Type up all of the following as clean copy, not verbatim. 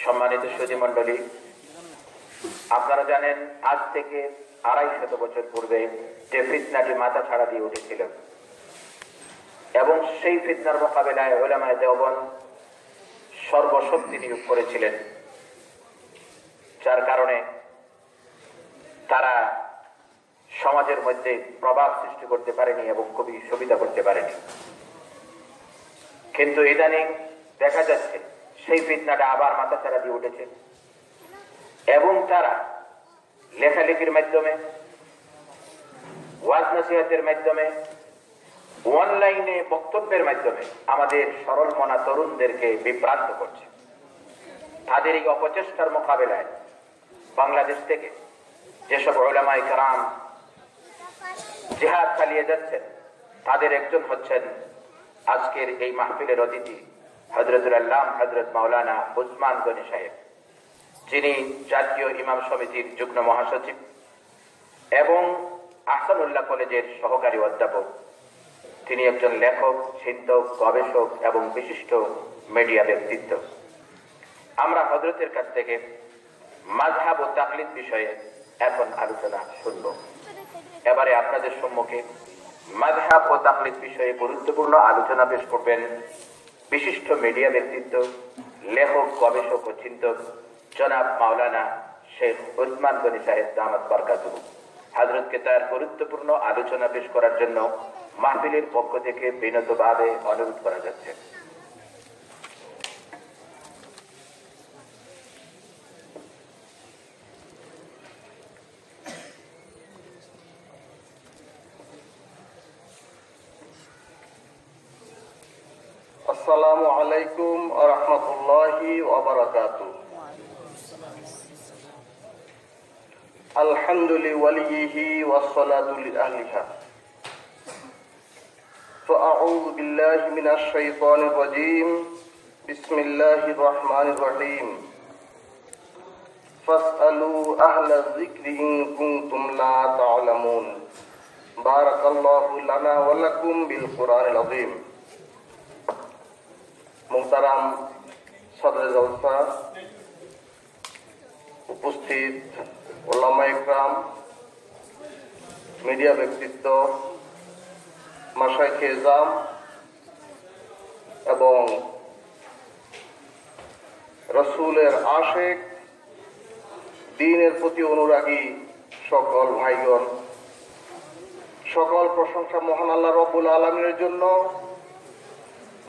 সম্মানিত সুধী মণ্ডলী, আপনারা জানেন আজ থেকে ২৫০ বছর পূর্বে যে ফিতনাটি মাথা ছাড়া দিয়ে উঠেছিল এবং সেই ফিতনার মোকাবেলায় উলামায়ে দেওবন্দ সর্বশক্তি নিয়োগ করেছিলেন, যার কারণে তারা সমাজের মধ্যে প্রভাব সৃষ্টি করতে পারেনি এবং খুবই সুবিধা করতে পারেনি। কিন্তু ইদানিং দেখা যাচ্ছে সেই ফিতনাটা আবার মাথা ছাড়া দিয়ে উঠেছে এবং তারা লেখালেখির মাধ্যমে, ওয়াজ নসিহতের মাধ্যমে, অনলাইনে বক্তব্যের মাধ্যমে আমাদের সরল মনা তরুণদেরকে বিভ্রান্ত করছে। তাদের এই অপচেষ্টার মোকাবেলায় বাংলাদেশ থেকে যেসব উলামায়ে কেরাম জিহাদ চালিয়ে যাচ্ছেন, তাদের একজন হচ্ছেন আজকের এই মাহফিলের অতিথি হযরতুল আল্লামা হযরত মাওলানা উসমান গনি সাহেব, যিনি জাতীয় ইমাম সমিতির যুগ্ম মহাসচিব এবং আহসানুল্লাহ কলেজের সহকারী অধ্যাপক। তিনি একজন লেখক, চিন্তক, গবেষক এবং বিশিষ্ট মিডিয়া ব্যক্তিত্ব। আমরা হযরতের কাছ থেকে মাযহাব ও তাকলিদ বিষয়ে এখন আলোচনা শুনব। এবারে আপনাদের সম্মুখে মাযহাব ও তাকলিদ বিষয়ে গুরুত্বপূর্ণ আলোচনা পেশ করবেন বিশিষ্ট মিডিয়া ব্যক্তিত্ব, লেখক, গবেষক ও চিন্তক জনাব মাওলানা শেখ উসমান গনি সাহেব দামাত বরকাতুহু। হযরতকে তার গুরুত্বপূর্ণ আলোচনা পেশ করার জন্য মাহফিলের পক্ষ থেকে বিনীতভাবে অনুরোধ করা যাচ্ছে। আসসালামু আলাইকুম ওয়া রাহমাতুল্লাহি ওয়া বারাকাতুহু। আলহামদুলিল্লাহি ওয়ালিহি ওয়াস সালাতু লিআহলিহা। ফাআউযু বিল্লাহি মিনাশ শাইতানির রাজীম। বিসমিল্লাহির রাহমানির রহিম। ফাসআলু আহলায যিকরি ইন কুনতুম লা তা'লামুন। বারাকাল্লাহু লানা ওয়া লাকুম বিল কুরআনিল আযীম। মুহতারাম সদরে জলসা, উপস্থিত উলামায়ে কেরাম, মিডিয়া ব্যক্তিত্ব, মাশায়েখে ইজম এবং রাসূলের আশিক, দ্বীনের প্রতি অনুরাগী সকল ভাইগণ, সকল প্রশংসা মহান আল্লাহ রাব্বুল আলামিনের জন্য।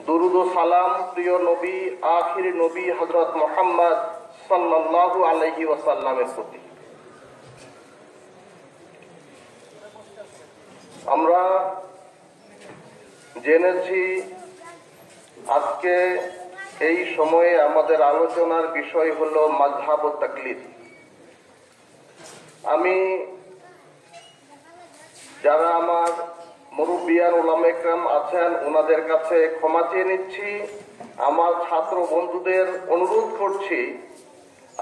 দুরুদ ও সালাম প্রিয় নবী, আখির নবী হযরত মুহাম্মদ সাল্লাল্লাহু আলাইহি ওয়াসাল্লামের প্রতি। আমরা জেনেছি আজকে এই সময়ে আমাদের আলোচনার বিষয় হলো মাযহাব ও তাকলিদ। আমি যারা আমার মুরব্বিয়ান উলামায়ে কেরাম আছেন, ওনাদের কাছে ক্ষমা চেয়ে নিচ্ছি। আমার ছাত্র বন্ধুদের অনুরোধ করছি,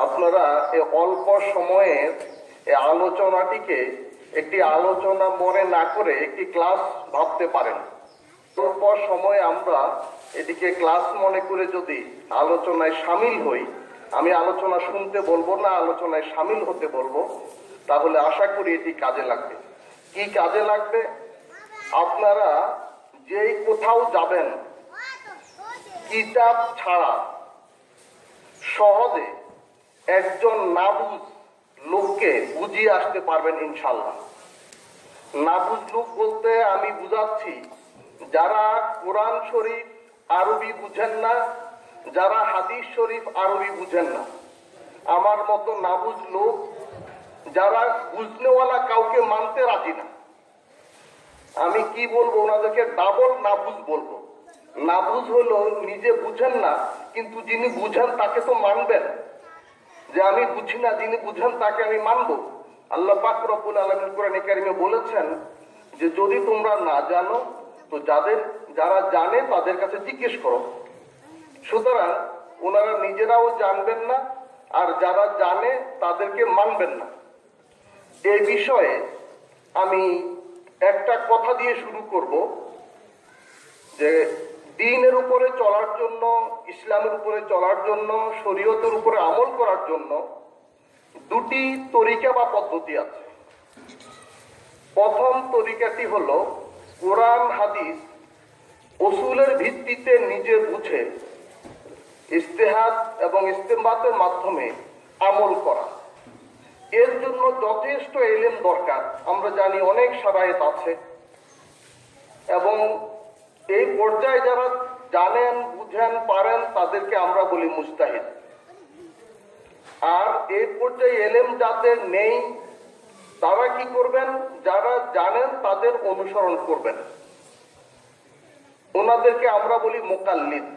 আপনারা এই অল্প সময়ের এই আলোচনাটিকে একটি আলোচনা মনে না করে একটি ক্লাস ভাবতে পারেন। অল্প সময় আমরা এটিকে ক্লাস মনে করে যদি আলোচনায় সামিল হই, আমি আলোচনা শুনতে বলবো না, আলোচনায় সামিল হতে বলবো, তাহলে আশা করি এটি কাজে লাগবে। কি কাজে লাগবে? আপনারা যেই কোথাও যাবেন, কিতাব ছাড়া সহজে একজন নাবুজ লোককে বুঝিয়ে আসতে পারবেন ইনশাল্লাহ। নাবুজ লোক বলতে আমি বুঝাচ্ছি যারা কোরআন শরীফ আরবি বুঝেন না, যারা হাদিস শরীফ আরবি বুঝেন না, আমার মতো নাবুজ লোক যারা বুঝনেওয়ালা কাউকে মানতে রাজি না। আমি কি বলবো, ওনাদেরকে ডাবল নাবুজ বলবো। নাবুজ হলো নিজে বুঝেন না, কিন্তু যিনি বুঝেন তাকে তো মানবেন। যে আমি বুঝি না, যিনি বুঝেন তাকে আমি মানবো। আল্লাহ পাক রব্বুল আলামিন কোরআনে কারিমে বলেছেন যে যদি তোমরা না জানো তো যারা জানে তাদের কাছে জিজ্ঞেস করো। সুতরাং ওনারা নিজেরাও জানবেন না, আর যারা জানে তাদেরকে মানবেন না। এই বিষয়ে আমি একটা কথা দিয়ে শুরু করব যে দ্বীনের উপরে চলার জন্য, ইসলামের উপরে চলার জন্য, শরীয়তের উপরে আমল করার জন্য দুটি তরিকা বা পদ্ধতি আছে। প্রথম তরিকাটি হলো কোরআন হাদিস উসুলের ভিত্তিতে নিজে বুঝে ইজতিহাদ এবং ইস্তেমবাতের মাধ্যমে আমল করা। এর জন্য যথেষ্ট ইলম দরকার। আমরা জানি অনেক শারায়েত আছে এবং এই পর্যায়ে যারা জানেন, বুঝেন, পারেন তাদেরকে আমরা বলি মুজতাহিদ। আর এই পর্যায়ে ইলম যাদের নেই তারা কি করবেন? যারা জানেন তাদের অনুসরণ করবেন, ওনাদেরকে আমরা বলি মুকাল্লিদ।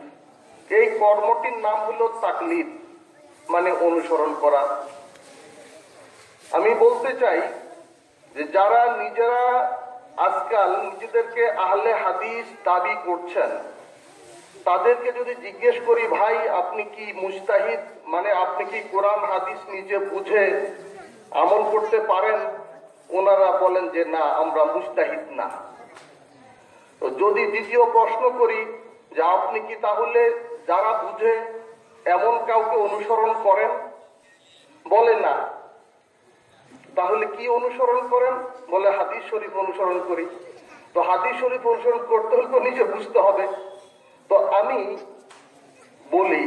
এই কর্মটির নাম হলো তাকলিদ, মানে অনুসরণ করা। আমি বলতে চাই যে যারা নিজেরা আজকাল নিজেদেরকে আহলে হাদিস দাবি করছেন তাদেরকে যদি জিজ্ঞেস করি, ভাই আপনি কি মুজতাহিদ, মানে আপনি কি কোরআন হাদিস নিজে বুঝে আমল করতে পারেন? ওনারা বলেন যে না, আমরা মুজতাহিদ না। তো যদি দ্বিতীয় প্রশ্ন করি যে আপনি কি তাহলে যারা বুঝে এমন কাউকে অনুসরণ করেন? বলে না। তাহলে কি অনুসরণ করেন? বলে হাদিস শরীফ অনুসরণ করি। তো হাদিস শরীফ অনুসরণ করতে হলে তো নিজে বুঝতে হবে। তো আমি বলি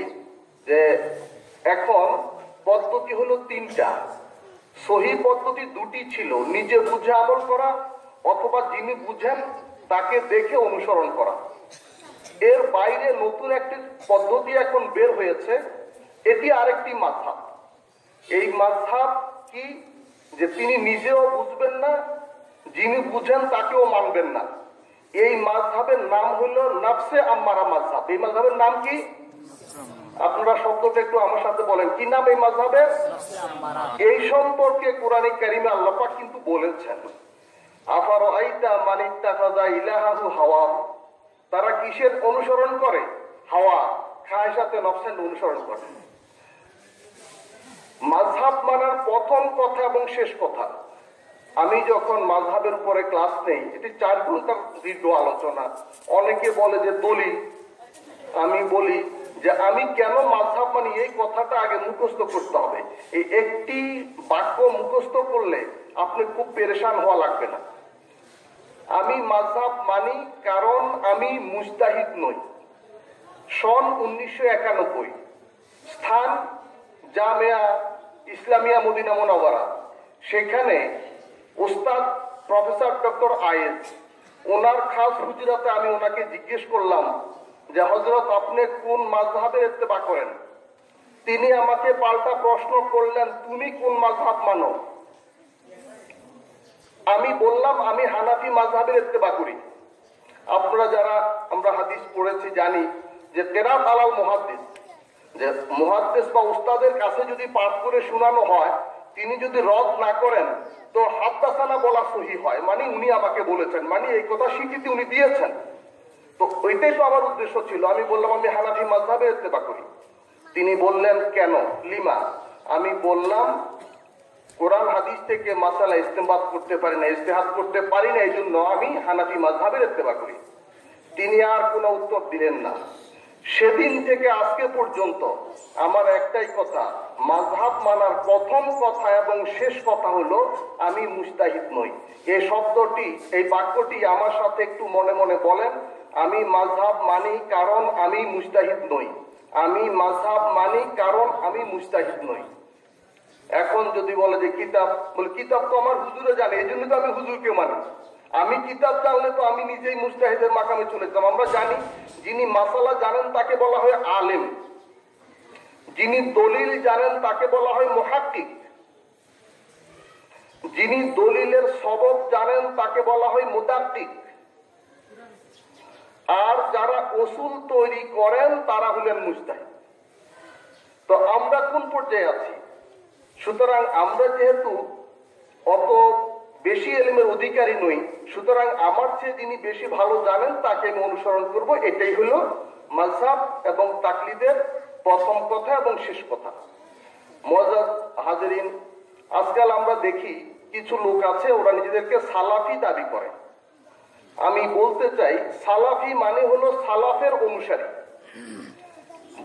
যে এখন পদ্ধতি হলো তিনটা। সহি পদ্ধতি দুটি ছিল, নিজে বুঝে আমল করা অথবা যিনি বুঝেন তাকে দেখে অনুসরণ করা। এর বাইরে নতুন একটি পদ্ধতি এখন বের হয়েছে, এটি আরেকটি মাযহাব। এই মাযহাব কি? যে তিনি নিজেও বুঝবেন না, যিনি বুঝেন তাকেও মানবেন না। এই মাযহাবের নাম হলো নাফসে আম্মারা মাযহাব। এই মাযহাবের নাম কি? আপনারা শব্দটা একটু আমার সাথে বলেন, কি নাম এই মাযহাবের? এই সম্পর্কে কোরআনে কারিমে আল্লাহ পাক কিন্তু বলেছেন, আফারাআইতা মান ইত্তাখাযা ইলাহাহু হাওয়া। তারা কিসের অনুসরণ করে? হাওয়া, খায়সাতে নফসের অনুসরণ করে। মাযহাব মানার প্রথম কথা এবং শেষ কথা, আমি যখন মাযহাবের উপরে ক্লাস নেই, এটি 4 ঘন্টার দীর্ঘ আলোচনা। অনেকে বলে যে দলিল। আমি বলি যে আমি কেন মাযহাব মানি এই কথাটা আগে মুখস্থ করতে হবে। এই একটি বাক্য মুখস্থ করলে আপনি খুব পেরেশান হওয়া লাগবে না। আমি মাযহাব মানি কারণ আমি মুজতাহিদ নই। সন 1991, স্থান জামিয়া ইসলামিয়া মদিনা মুনাওয়ারা। সেখানে ওস্তাদ প্রফেসর ডক্টর আয়েজ, ওনার খাস হুজরাতে আমি ওনাকে জিজ্ঞেস করলাম যে হযরত আপনি কোন মাযহাবের ইত্তেবা করেন? তিনি আমাকে পাল্টা প্রশ্ন করলেন, তুমি কোন মাযহাব মানো? আমি বললাম আমি হানাফি মাযহাবের ইত্তেবা করি। আপনারা যারা আমরা হাদিস পড়েছি জানি যে কেরাত আলাল মুহাদ্দিস, যে মুহাদ্দিস বা উস্তাদের কাছে যদি পাঠ করে শোনানো হয়, তিনি যদি রদ না করেন তো হাদ্দাসানা বলা সহিহ হয়, মানে উনি আমাকে বলেছেন, মানে এই কথা স্বীকৃতি উনি দিয়েছেন। তো ওইটাই তো আমার উদ্দেশ্য ছিল। আমি বললাম আমি হানাফি মাযহাবের ইত্তেবা করি। তিনি বললেন কেন, লিমা? আমি বললাম কোরআন হাদিস থেকে মাসালা ইস্তেমবাত করতে পারি না, ইজতিহাদ করতে পারি না, এই জন্য আমি হানাফি মাযহাবের ইত্তেবা করি। তিনি আর কোনো উত্তর দিলেন না। সেদিন থেকে আজকে পর্যন্ত আমার একটাই কথা, মাযহাব মানার প্রথম কথা এবং শেষ কথা হলো আমি মুজতাহিদ নই। এই শব্দটি, এই বাক্যটি আমার সাথে একটু মনে মনে বলেন। আমি মাযহাব মানি কারণ আমি মুজতাহিদ নই। আমি মাযহাব মানি কারণ আমি মুজতাহিদ নই। এখন যদি বলে যে কিতাব, বলে কিতাব তো আমার হুজুরে জানে, এই জন্য তো আমি হুজুরকে মানি। আমি কিতাব জানলে তো আমি নিজেই মুজতাহিদের মাকামে চলে যেতাম। আমরা জানি যিনি মাসালা জানেন তাকে বলা হয় আলেম, যিনি দলিল জানেন তাকে বলা হয় মুহাক্কিক, যিনি দলিলের সবব জানেন তাকে বলা হয় মুদাক্কিক, আর যারা উসুল তৈরি করেন তারা হলেন মুজতাহিদ। তো আমরা কোন পর্যায়ে আছি? সুতরাং আমরা যেহেতু অত বেশি এলিমের অধিকারী নই, সুতরাং আমার চেয়ে যিনি বেশি ভালো জানেন তাকে আমি অনুসরণ করব। এটাই হলো মাযহাব এবং তাকলিদের প্রথম কথা এবং শেষ কথা। মুআজ্জাজ হাজিরিন, আজকাল আমরা দেখি কিছু লোক আছে ওরা নিজেদেরকে সালাফি দাবি করে। আমি বলতে চাই সালাফি মানে হলো সালাফের অনুসারী।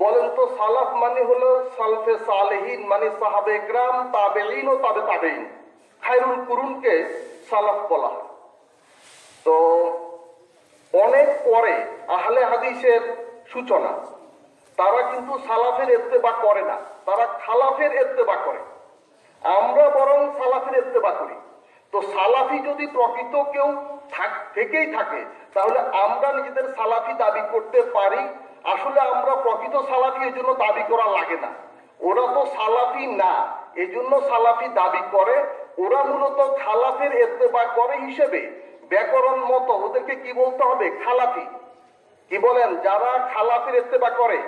বলেন তো সালাফ মানে হলো সালফে সালেহিন, মানে সাহাবে একরাম, তাবেঈন ও তাবে তাবেঈন, খায়রুল কুরুনকে সালাফ বলা হয়। তো অনেক পরে আহলে হাদিসের সূচনা, তারা কিন্তু সালাফের ইত্তেবা করে না, তারা খালাফের ইত্তেবা করে। আমরা বরং সালাফের ইত্তেবা করি। তো সালাফি যদি প্রকৃত কেউ থেকেই থাকে তাহলে আমরা নিজেদের সালাফি দাবি করতে পারি। আসলে আমরা প্রকৃত সালাফি এই জন্য দাবি করা লাগে না, ওরা তো সালাফি না এই জন্য সালাফি দাবি করে। ওরা মূলত খালাফের ইত্তেবা করে হিসেবে ব্যাকরণ মতো ওদেরকে কি বলতে হবে? খালাফি। কি বলেন? যারা খালাফের ইত্তেবা করে,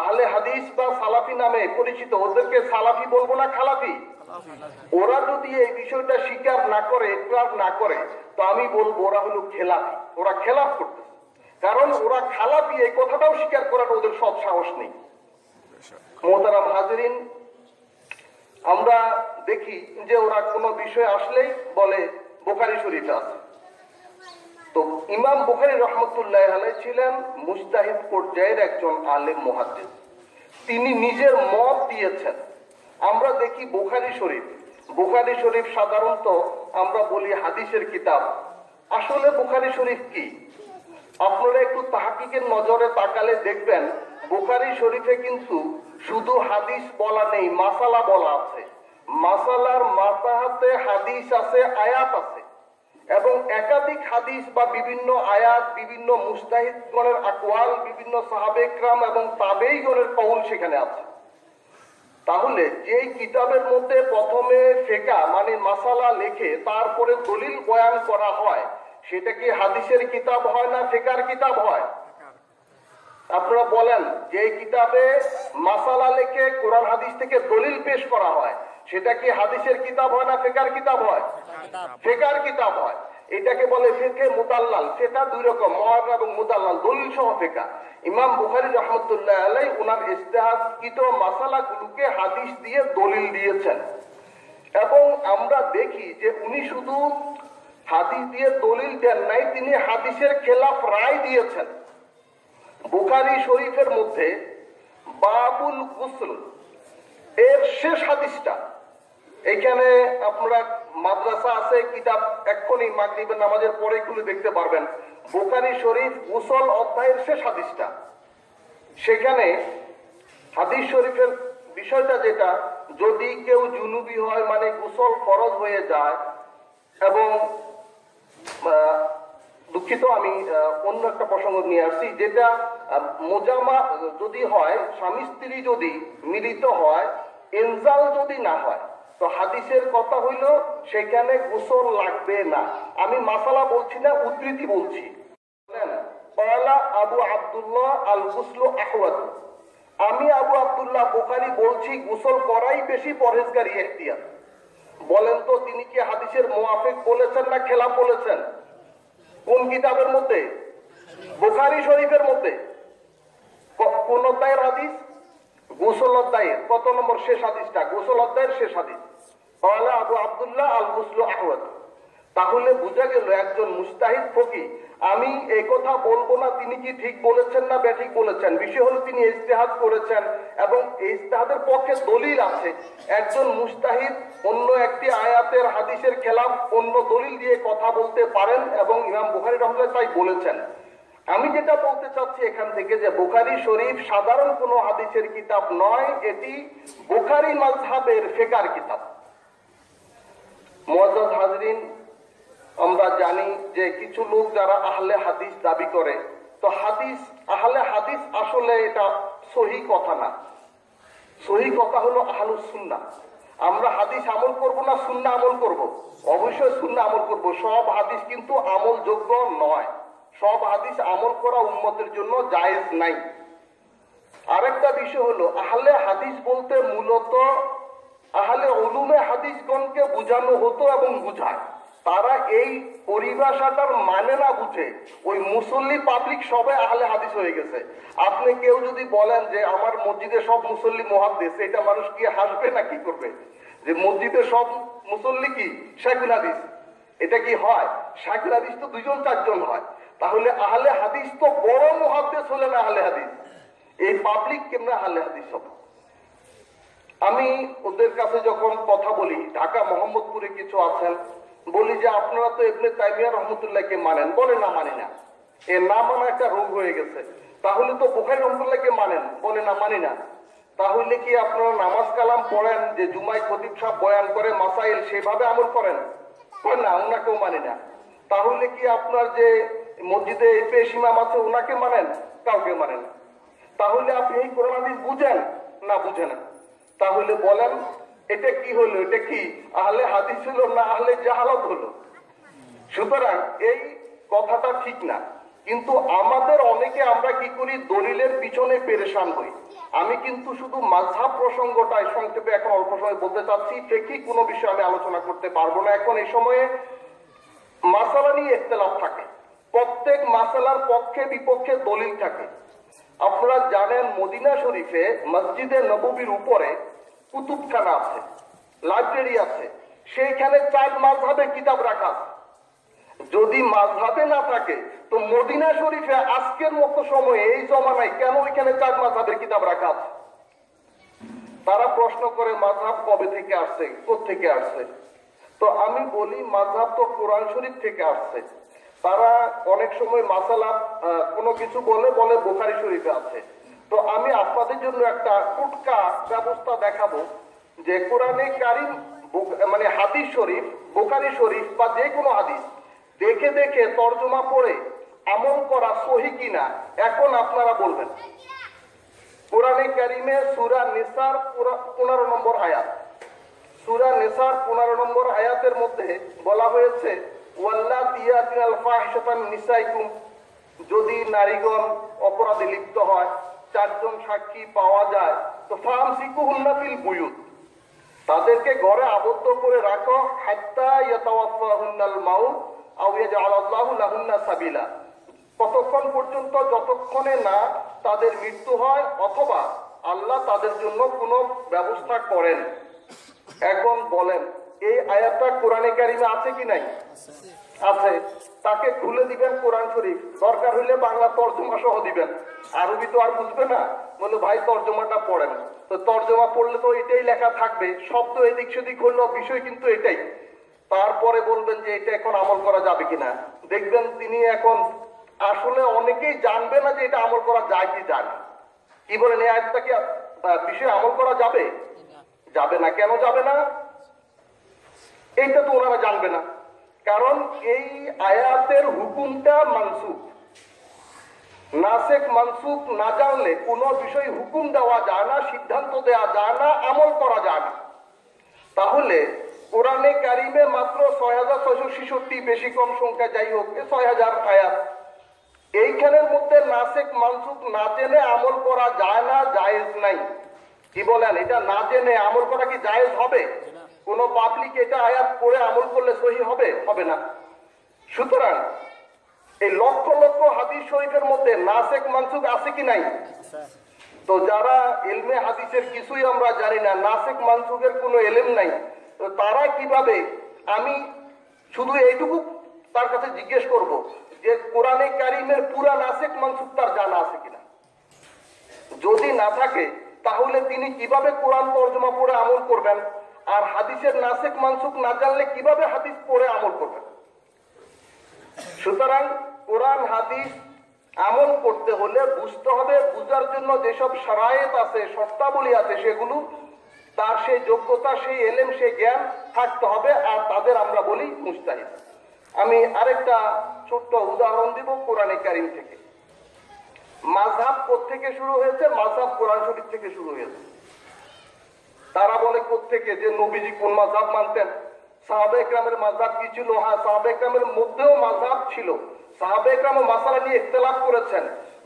আহলে হাদিস বা সালাফি নামে পরিচিত, ওদেরকে সালাফি বলবো না খালাফি? ওরা যদি এই বিষয়টা স্বীকার না করে, ইকরার না করে, তো আমি বলবো ওরা হলো খেলাফি, ওরা খেলাফ করতেছে। কারণ ওরা খালাফি এই কথাটাও স্বীকার করার ওদের সৎ সাহস নেই। মোহতারাম হাজিরিন, আমরা দেখি যে ওরা কোনো বিষয় আসলেই বলে বুখারী শরীফে আছে। তো ইমাম বুখারী রহমতুল্লাহ আলাইহি ছিলেন মুজতাহিদ পর্যায়ের একজন আলেম মুহাদ্দিস। তিনি নিজের মত দিয়েছেন। আমরা দেখি বুখারী শরীফ সাধারণত আমরা বলি হাদিসের কিতাব। আসলে বুখারী শরীফ কি? আপনারা একটু তাহকিকের নজরে তাকালে দেখবেন বুখারী শরীফে কিন্তু শুধু হাদিস বলা নেই, মাসালা বলা আছে। মাসালার মাসাহাতে হাদিস আছে, আয়াত আছে, এবং একাধিক হাদিস বা বিভিন্ন আয়াত, বিভিন্ন মুজতাহিদগণের আকওয়াল, বিভিন্ন সাহাবে ইকরাম এবং তাবেঈগণের কওল সেখানে আছে। তাহলে যেই কিতাবের মধ্যে প্রথমে ফিকহ মানে মাসালা লেখে তারপরে দলিল বয়ান করা হয়, সেটা কি হাদিসের কিতাব হয় না ফিকহের কিতাব হয়? আপনারা বলেন, যে কিতাবে মাসালা লেখে কোরআন হাদিস থেকে দলিল পেশ করা হয়, সেটা কি হাদিসের কিতাব হয় না ফিকহের কিতাব হয়? ফিকহের কিতাব হয়। এটাকে বলে ফিকহে মুতাল্লাল। সেটা দুই রকম, মুআররাব এবং মুতাল্লাল, দলিল সহ ফিকহ। ইমাম বুখারী রাহমাতুল্লাহ আলাইহি ওনার ইজতিহাদকৃত মাসালাগুলোকে হাদিস দিয়ে দলিল দিয়েছেন। এবং আমরা দেখি যে উনি শুধু হাদিস দিয়ে দলিল দেন নাই, তিনি হাদিসের খেলাফ রায় দিয়েছেন। বুখারী শরীফের মধ্যে বাবুল গুসল এর শেষ হাদিসটা, এখানে আপনারা মাদ্রাসা আছে, কিতাব এক্ষুনি মাগরিবের নামাজের পরে খুলে দেখতে পারবেন। বুখারী শরীফ গোসল অধ্যায়ের শেষ হাদিসটা, সেখানে হাদিস শরীফের বিষয়টা যেটা, যদি কেউ জুনুবি হয় মানে গোসল ফরজ হয়ে যায়, এবং দুঃখিত আমি অন্য একটা প্রসঙ্গ নিয়ে আসছি, যেটা মোজামা যদি হয়, স্বামী স্ত্রী যদি মিলিত হয়, ইনজাল যদি না হয়, তো হাদিসের কথা হইল সেখানে গোসল লাগবে না। আমি মাসালা বলছি না, উদ্ধৃতি বলছি। আবু আব্দুল্লাহ আল গুসলু আহওয়াদ, আমি আবু আব্দুল্লাহ বুখারী বলছি গোসল করাই বেশি পরহেজগারি ইখতিয়ার। বলেন তো তিনি কি হাদিসের মুওয়াফিক বলেছেন না খেলাফ বলেছেন? কোন কিতাবের মধ্যে? বুখারী শরীফের মধ্যে। কোন অধ্যায়ের হাদিস? গোসল অধ্যায়ের কত নম্বর শেষ হাদিসটা? গোসল অধ্যায়ের শেষ হাদিস। আবু আব্দুল্লাহ আল গুসলু আহওয়াদ। তাহলে বোঝা গেল একজন মুজতাহিদ ফকিহ। আমি এই কথা বলবো না তিনি কি ঠিক বলেছেন না বেঠিক বলেছেন, বিষয় হলো তিনি ইজতিহাদ করেছেন এবং ইজতিহাদের পক্ষে দলিল আছে। একজন মুজতাহিদ অন্য একটি আয়াতের হাদিসের খেলাফ অন্য দলিল দিয়ে কথা বলতে পারেন, এবং ইমাম বুখারী রাহমাতুল্লাহ তাই বলেছেন। আমি যেটা বলতে চাচ্ছি এখান থেকে, যে বুখারী শরীফ সাধারণ কোনো হাদিসের কিতাব নয়, এটি বুখারী মাযহাবের ফিকহের কিতাব। মুআজ্জাজ হাজরিন, আমরা জানি যে কিছু লোক যারা আহলে হাদিস দাবি করে, তো আহলে হাদিস আসলে এটা সহি কথা না। সহি কথা হলো আহলুস সুন্নাহ। আমরা হাদিস আমল করব না সুন্নাহ আমল করব? অবশ্যই সুন্নাহ আমল করব। সব হাদিস কিন্তু আমলযোগ্য নয়, সব হাদিস আমল করা উম্মতের জন্য জায়েজ নাই। আরেকটা বিষয় হলো, আহলে হাদিস বলতে মূলত আহলে উলুমে হাদিসগণকে বোঝানো হতো এবং বুঝায়। তারা এই পরিভাষাটার মানে না বুঝে ওই মুসল্লি পাবলিক সবাই আহলে হাদিস হয়ে গেছে। আপনি কেউ যদি বলেন যে আমার মসজিদে সব মুসল্লি মুহাদ্দিস, এটা মানুষ কি হাসবে না কি করবে? যে মসজিদে সব মুসল্লি কি শাইখুল হাদিস, এটা কি হয়? শায়খুল হাদিস তো 2-4 জন হয়, তাহলে আহলে হাদিস তো বড় মুহাদ্দিস হলেন আহলে হাদিস, এই পাবলিক কেমনে আহলে হাদিস হবে? আমি ওদের কাছে যখন কথা বলি, ঢাকা মোহাম্মদপুরে কিছু আছেন, বলি যে আপনারা তো ইবনে তাইমিয়া রহমতুল্লাহকে মানেন, বলে না মানি না, এ না মানা একটা রোগ হয়ে গেছে। তাহলে তো বুখারী রহমতুল্লাহকে মানেন, বলে না মানি না। তাহলে কি আপনারা নামাজ কালাম পড়েন, যে জুমায় খতিব সাহেব বয়ান করে মাসাইল সেভাবে আমল করেন? না, ওনাকেও মানি না। তাহলে কি আপনার যে মসজিদে পেশ ইমাম আছে ওনাকে মানেন? কাউকে মানেন না। তাহলে আপনি এই কোরআন হাদিস বুঝেন? না, বুঝে না। তাহলে বলেন এটা কি হলো? এটা কি আহলে হাদিস হলো না আহলে জাহালত হলো? সুতরাং এই কথাটা ঠিক না। কিন্তু আমাদের অনেকে আমরা কি করি, দলিলের পিছনে পেরেশান হই। আমি কিন্তু শুধু মাযহাব প্রসঙ্গটাই সংক্ষেপে এখন অল্প সময় বলতে চাচ্ছি, ফিকহি কোনো বিষয় আমি আলোচনা করতে পারবো না এখন এই সময়ে। মাসালা নিয়ে ইখতিলাফ থাকে, প্রত্যেক মাসালার পক্ষে বিপক্ষে দলিল থাকে। আপনারা জানেন মদিনা শরীফে মসজিদে নববীর উপরে কুতুবখানা আছে, লাইব্রেরি আছে, সেইখানে 4 মাযহাবের কিতাব রাখা আছে। যদি মাযহাবে না থাকে তো মদিনা শরীফে আজকের মতো সময়ে এই জমানায় কেন ওইখানে 4 মাযহাবের কিতাব রাখা আছে? তারা প্রশ্ন করে মাযহাব কবে থেকে আসছে, কোত্থেকে আসছে? তো আমি বলি মাযহাব তো কোরআন শরীফ থেকে আসছে। তারা অনেক সময় মাসালা কোনো কিছু বলে বুখারী শরীফে আছে। তো আমি আপনাদের জন্য একটা টুটকা ব্যবস্থা দেখাবো যে কোরআনে কারীম মানে হাদিস শরীফ, বুখারী শরীফ বা যে কোনো হাদিস দেখে দেখে তরজমা পড়ে আমল করা সহি কিনা এখন আপনারা বলবেন। কোরআনে কারীমে সূরা নিসার 15 নম্বর আয়াত, সূরা নিসার 15 নম্বর আয়াতের মধ্যে বলা হয়েছে ওয়াল্লাতী ইয়াতিনাল ফাহিশাতান নিসাইকুম, যদি নারীগণ অপরাধে লিপ্ত হয়, 4 জন সাক্ষী পাওয়া যায়, তো ফামসিকুহুন্না ফিল বুয়ুত, তাদেরকে ঘরে আবদ্ধ করে রাখো, হাত্তা ইয়াতাওয়াফাহুন্নাল মাউত আও ইয়াজআলাল্লাহু লাহুন্না সাবিলা, ততক্ষণ পর্যন্ত যতক্ষণে না তাদের মৃত্যু হয় অথবা আল্লাহ তাদের জন্য কোনো ব্যবস্থা করেন। এখন বলেন এই আয়াতটা কোরআনে কারিমে আছে কি নাই? আছে। তাকে খুলে দিবেন কোরআন শরীফ, দরকার হইলে বাংলা তর্জমা সহ দিবেন, আরবি তো আর বুঝবে না, বলে ভাই তর্জমাটা পড়েন। তো তর্জমা পড়লে তো এটাই লেখা থাকবে, শব্দ এদিক সেদিক হলো, বিষয় কিন্তু এটাই। তারপরে বলবেন যে এটা এখন আমল করা যাবে কিনা, দেখবেন তিনি এখন আসলে অনেকেই জানবে না যে এটা আমল করা যায় কি যায় না। কি বলেন, এই আয়াতটা কি বিষয়ে আমল করা যাবে? যাবে না। কেন যাবে না? এইটা তো ওনারা জানবে না, কারণ এই আয়াতের হুকুমটা মানসুখ। নাসেখ মানসুখ না জানলে কোনো বিষয় হুকুম দেওয়া যায় না, সিদ্ধান্ত দেওয়া যায় না, আমল করা যায় না। তাহলে কোরআনে কারিমে মাত্র 6666, বেশি কম সংখ্যা যাই হোক 6000 আয়াত, এইখানের মধ্যে নাসেখ মানসুখ না জেনে আমল করা যায় না, জায়েজ নাই। কি বলেন, এটা না জেনে আমল করা কি জায়েজ হবে? কোন পাবলিক এটা আয়াত পড়ে আমল করলে সহি হবে? হবে না। সুতরাং এই লক্ষ লক্ষ হাদিস শরীফের মধ্যে নাসেখ মানসুখ আছে কি নাই? তো যারা ইলমে হাদিসের কিছুই আমরা জানি না, নাসেখ মানসুখের কোনো ইলম নাই, তো তারা কিভাবে, আমি শুধু এইটুকু তার কাছে জিজ্ঞেস করব যে কোরআনে কারিমের পুরা নাসেখ মানসুখ তার জানা আছে কিনা। যদি না থাকে তাহলে তিনি কিভাবে কোরআন তর্জমা পড়ে আমল করবেন? আর হাদিসের নাসেখ মানসুখ না জানলে কিভাবে হাদিস পড়ে আমল করবেন? সুতরাং কোরআন হাদিস আমল করতে হলে বুঝতে হবে, বুঝার জন্য যেসব শারায়েত আছে, শর্তাবলী আছে, সেগুলো তার সেই যোগ্যতা, সেই এলেম, সেই জ্ঞান থাকতে হবে, আর তাদের আমরা বলি মুজতাহিদ। আমি আরেকটা ছোট্ট উদাহরণ দিব কোরআনে কারিম থেকে। মাযহাব কোত্থেকে শুরু হয়েছে? মাযহাব কোরআন শরীফ থেকে শুরু হয়েছে। তারা বলে কোত্থেকে, যে নবীজি কোন মাযহাব মানতেন, সাহাবা ইকরামের মাযহাব কি ছিল? হ্যাঁ, সাহাবা ইকরামের মধ্যেও মাযহাব ছিল, সাহাবা ইকরামও মাসালা নিয়ে ইখতিলাফ করেছেন,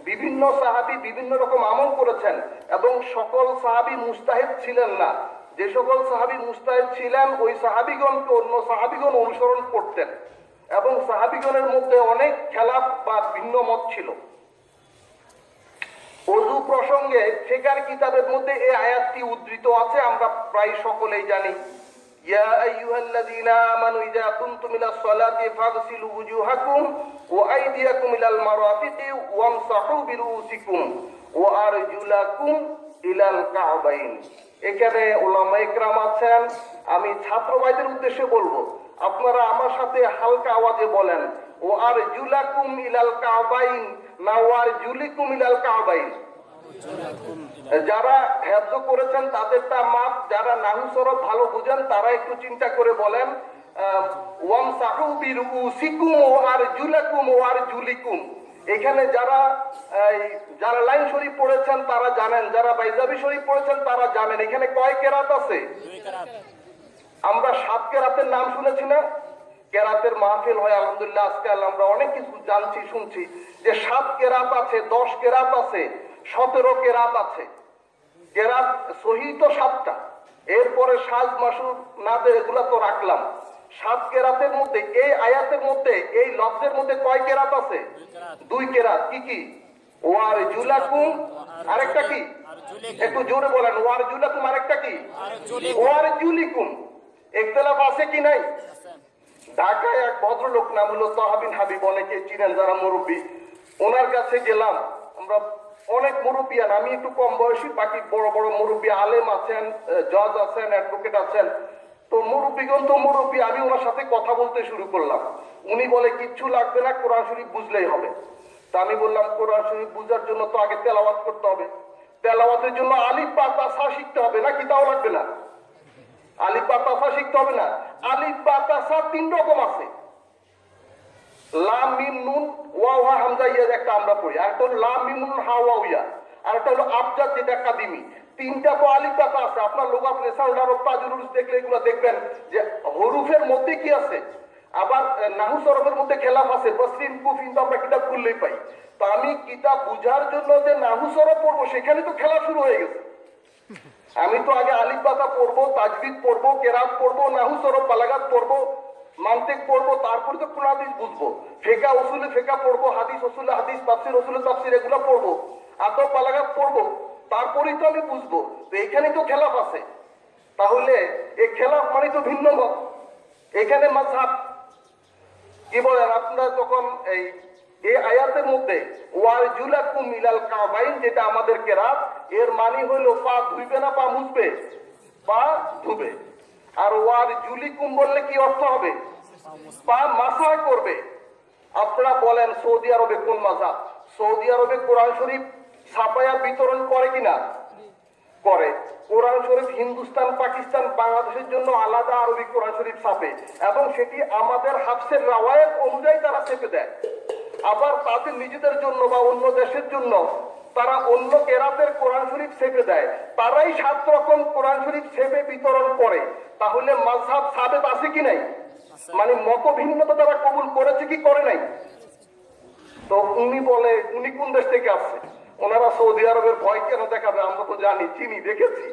বিভিন্ন সাহাবী বিভিন্ন রকম আমল করেছেন, এবং সকল সাহাবী মুজতাহিদ ছিলেন না। যে সকল সাহাবী মুজতাহিদ ছিলেন ওই সাহাবীগণকে অন্য সাহাবীগণ অনুসরণ করতেন, এবং সাহাবীগণের মধ্যে অনেক খেলাফ বা ভিন্ন মত ছিল। ওযু প্রসঙ্গে ফিকহের কিতাবের মধ্যে এই আয়াতটি উদ্ধৃত আছে, আমরা প্রায় সকলেই জানি। ইয়া আইয়ুহাল্লাযীনা আমানু ইযা কুনতুম ইলাস সালাতি ফাগসিলু ওয়ুজুহাকুম ওয়া আইদিয়াকুম ইলাল মারাফিকি ওয়ামসাহু বিরুউসিকুম ওয়া আরজুলাকুম ইলাল কাবাইন। এখানে উলামা ইকরাম আছেন, আমি ছাত্র ভাইদের উদ্দেশ্যে বলবো, আপনারা আমার সাথে হালকা আওয়াজে বলেন ও আরজুলাকুম ইলাল কাবাইন, না ও আরজুলিকুম ইলাল কাবাইন। যারা হেফজ করেছেন তাদেরটা মাপ, যারা নাহু সরফ ভালো বুঝেন তারা একটু চিন্তা করে বলেন ওয়ামসাহু বিরুউসিকুম ওয়া আরজুলাকুম ওয়া আরজুলিকুম। এখানে যারা লাইন শরীফ পড়েছেন তারা জানেন, যারা বাইজাবি শরীফ পড়েছেন তারা জানেন এখানে কয় কেরাত আছে। আমরা 7 কেরাতের নাম শুনেছি না? কেরাতের মাহফিল হয় আলহামদুলিল্লাহ, আজকাল আমরা অনেক কিছু জানছি শুনছি যে 7 কেরাত আছে, 10 কেরাত আছে, 17 কেরাত আছে। কেরাত সহি তো 7টা, এরপরে সাজ মাসুর নাদের এগুলা তো রাখলাম। 7 কেরাতের মধ্যে এই আয়াতের মধ্যে এই লফজের মধ্যে কয় কেরাত আছে? 2 কেরাত। কি কি? ওয়ার জুলাকুম, আরেকটা কি? একটু জোরে বলেন। ওয়ার জুলাকুম, আরেকটা কি? ওয়ার জুলিকুম। ইখতিলাফ আছে কি নাই? ঢাকায় এক ভদ্রলোক নাম হলো তাহাবিন হাবিব, অনেকে চিনেন যারা মুরব্বী, ওনার কাছে গেলাম। আমরা অনেক মুরব্বিয়ান, আমি একটু কম বয়সী, বাকি বড় বড় মুরব্বী আলেম আছেন, জজ আছেন, অ্যাডভোকেট আছেন। তো মুরব্বীগণ তো মুরব্বী, আমি ওনার সাথে কথা বলতে শুরু করলাম। উনি বলে কিচ্ছু লাগবে না, কোরআন শরীফ বুঝলেই হবে। তা আমি বললাম কোরআন শরীফ বুঝার জন্য তো আগে তেলাওয়াত করতে হবে, তেলাওয়াতের জন্য আলিফ বা তাসা শিখতে হবে নাকি? তাও লাগবে না? আলিফ বা তাসা শিখতে হবে না? আলিফ বা তাসা 3 রকম আছে। লাম মিম নুন ওয়া ওয়া হামজা ইয়া একটা আমরা পড়ি, আর একটা হলো লাম মিম নুন হা ওয়া ইয়া, আর একটা হলো আবজাদ যেটা কাদিমি। 3টা তো আলিফ বা তা আছে। আপনার লুগাত রিসাল আরব তাজুল দেখলে এগুলো দেখবেন যে হরফের মধ্যে কি আছে। আবার নাহু সরফের মধ্যে খেলাফ আছে, বসরিন কুফিন তো আমরা কিতাব খুললেই পাই। তো আমি কিতাব বুঝার জন্য যে নাহু সরফ পড়বো সেখানে তো খেলা শুরু হয়ে গেছে। আমি তো আগে আলিফ বাতা পড়বো, তাজবিদ পড়বো, কেরাত পড়বো, নাহু সরফ বালাগাত পড়বো, মান্তিক পড়বো, তারপরে তো কোন হাদিস বুঝবো, ফিকহ উসুলে ফিকহ পড়বো, হাদিস উসুলে হাদিস, তাফসীর উসুলে তাফসীর এগুলো পড়বো, আদব বালাগাত পড়বো, তারপরেই তো আমি বুঝবো। তো এখানে তো খেলাফ আছে। তাহলে এই খেলাফ মানে তো ভিন্ন মত। এখানে মাযহাব কি বলেন আপনারা? তখন এই আয়াতের মধ্যে ওয়ারজুলাকুম ইলাল কাবাইন, যেটা আমাদের কেরাত, এর মানে হলো পা ধুইবে না, পা মুছবে, পা ধুবে। আর ওয়ারজুলিকুম বললে কি অর্থ হবে? পা মাসা করবে। আপনারা বলেন সৌদি আরবে কোন মাযহাব? সৌদি আরবে কোরআন শরীফ ছাপায়া বিতরণ করে কিনা? করে। কোরআন শরীফ হিন্দুস্তান, পাকিস্তান, বাংলাদেশের জন্য আলাদা আরবি কোরআন শরীফ ছাপে, এবং সেটি আমাদের হাফসের রাওয়ায়াত অনুযায়ী তারা ছেপে দেয়। আবার তাদের নিজেদের জন্য বা অন্য দেশের জন্য তারা অন্য কেরাতের কোরআন শরীফ ছেপে দেয়। তারাই 7 রকম কোরআন শরীফ ছেপে বিতরণ করে। তাহলে মাযহাব সাবেত আছে কি নাই? মানে মত ভিন্নতা তারা কবুল করেছে কি করে নাই? তো উনি বলে, উনি কোন দেশ থেকে আসছে? ওনারা সৌদি আরবের ভয় কেন দেখাবে? আমরা তো জানি, চিনি, দেখেছি।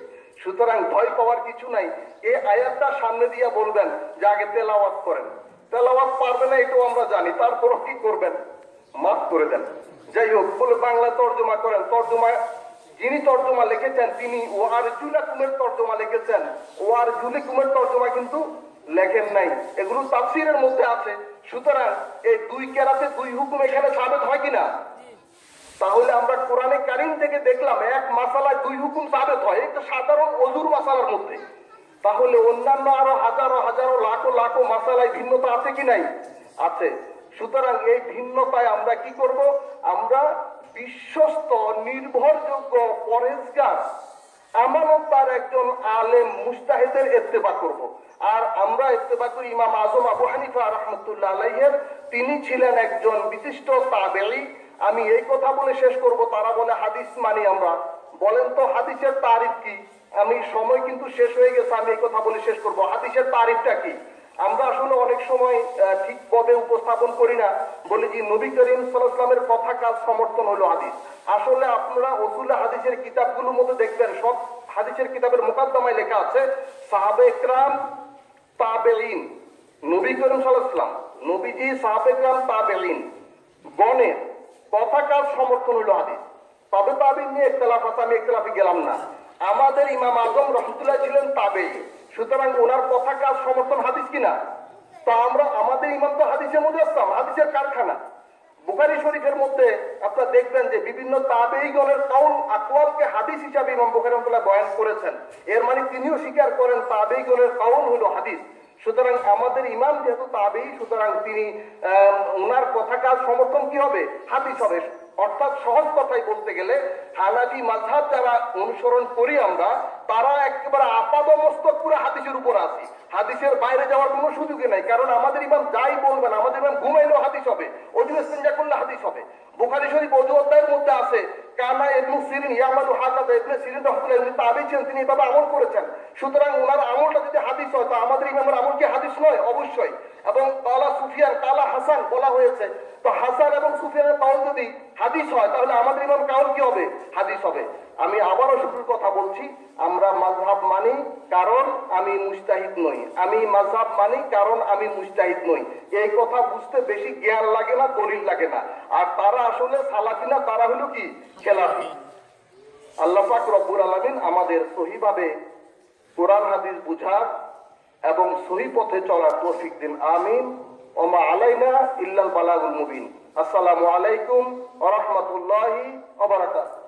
সুতরাং ভয় পাওয়ার কিছু নাই। এই আয়াতটা সামনে দিয়ে বলবেন যে আগে তেলাওয়াত করেন। তেলাওয়াত পারবে না এটাও আমরা জানি, তারপরও কি করবেন? মাফ করে দেন। যাই হোক, বলে বাংলা তর্জমা করেন। তর্জমা যিনি তর্জমা লিখেছেন তিনি ওয়ারজুলাকুমের তর্জমা লিখেছেন, ওয়ারজুলিকুমের তর্জমা কিন্তু লেখেন নাই। এগুলো তাফসীরের মধ্যে আছে। সুতরাং এই 2 কেরাতে 2 হুকুম এখানে সাবেত হয় কিনা? তাহলে আমরা কোরআনে কারীম থেকে দেখলাম এক মাসালায় 2 হুকুম সাবেত হয়, এটা সাধারণ ওযুর মাসালার মধ্যে। তাহলে অন্যান্য আরো হাজারো হাজারো লাখো লাখো মাসালায় ভিন্নতা আছে কি নাই? আছে। সুতরাং এই ভিন্নতায় আমরা কি করব? আমরা বিশ্বস্ত, নির্ভরযোগ্য, পরহেজগার, আমানতদার একজন আলেম মুজতাহিদের ইত্তেবা করব। আর আমরা ইত্তেবা করি ইমাম আজম আবু হানিফা রাহমাতুল্লাহ আলাইহির। তিনি ছিলেন একজন বিশিষ্ট তাবেঈ। আমি এই কথা বলে শেষ করব, তারা বলে হাদিস মানি আমরা। বলেন তো হাদিসের তারিফ কি? আমি সময় কিন্তু শেষ হয়ে গেছে, আমি এই কথা বলে শেষ করব। হাদিসের তারিফটা কি? আমরা আসলে অনেক সময় ঠিকভাবে উপস্থাপন করি না, বলি যে নবী করিম সাল্লাল্লাহু আলাইহি ওয়াসাল্লামের কথা কাজ সমর্থন হলো হাদিস। আসলে আপনারা উসুলে হাদিসের কিতাবগুলোর মধ্যে দেখবেন, সব হাদিসের কিতাবের মুকাদ্দমায় লেখা আছে সাহাবে ইকরাম, তাবেঈন, নবী করিম সাল্লাল্লাহু আলাইহি ওয়াসাল্লাম, নবীজি, সাহাবে ইকরাম, তাবেঈন গণের কথা কাজ সমর্থন হলো হাদিস। তবে তাবেঈন নিয়ে ইখতিলাফ আছে, আমি ইখতিলাফে গেলাম না। আমাদের ইমাম আজম রাহমাতুল্লাহ ছিলেন তাবেঈ। সুতরাং ওনার কথা কাজ সমর্থন হাদিস কিনা? তো আমরা আমাদের ইমাম তো হাদিসে মুজাসসাম, হাদিসের কারখানা। বুখারী শরীফের মধ্যে আপনারা দেখবেন যে বিভিন্ন তাবেঈগণের কাউল আকওয়ালকে হাদিস হিসাবে ইমাম বুখারী রাহমাতুল্লাহ বয়ান করেছেন। এর মানে তিনিও স্বীকার করেন তাবেঈগণের কাউল হলো হাদিস। সুতরাং আমাদের ইমাম যেহেতু তাবেঈ, সুতরাং তিনি ওনার কথা কাজ সমর্থন কি হবে? হাদিস হবে। অর্থাৎ সহজ কথাই বলতে গেলে হানাফি মাযহাব যারা অনুসরণ করি আমরা, তারা একেবারে আপাদমস্তক পুরো হাদিসের উপর আছি, হাদিসের বাইরে যাওয়ার কোনো সুযোগই নাই। কারণ আমাদের ইমাম যাই বলবেন, আমাদের ইমাম ঘুমাইলেও হাদিস হবে, অজু ইস্তেঞ্জা করলে হাদিস হবে। বুখারী শরীফ অজু অধ্যায়ের মধ্যে আছে কানা ইবনে সিরিন ইয়ামালু হাকাযা, ইবনে সিরিন রাহমাতুল্লাহ তিনি তাবেঈ ছিলেন, তিনি এভাবে আমল করেছেন। সুতরাং ওনার আমলটা যদি হাদিস হয়, তো আমাদের ইমামের আমল কি হাদিস নয়? অবশ্যই। এবং কালা সুফিয়ান কালা হাসান বলা হয়েছে, তো হাসান এবং সুফিয়ানের কাউল যদি হাদিস হয়, তাহলে আমাদের ইমাম কাউল কি হবে? হাদিস হবে। আমি আবারও শুরুর কথা বলছি, আমরা মাযহাব মানি কারণ আমি মুজতাহিদ নই, আমি মাযহাব মানি কারণ আমি মুজতাহিদ নই। এই কথা বুঝতে বেশি জ্ঞান লাগে না, দলিল লাগে না। আর তারা আসলে সালাফি না, তারা হলো কি? খেলাফি। আল্লাহ পাক রব্বুল আলামিন আমাদের সহিভাবে কোরআন হাদিস বুঝার এবং সহি পথে চলার তৌফিক দিন। আমিন। ওমা আলাইনা ইল্লাল বালাগুল মুবিন। আসসালামু আলাইকুম ওয়া রাহমাতুল্লাহি ওয়া বারাকাতুহু।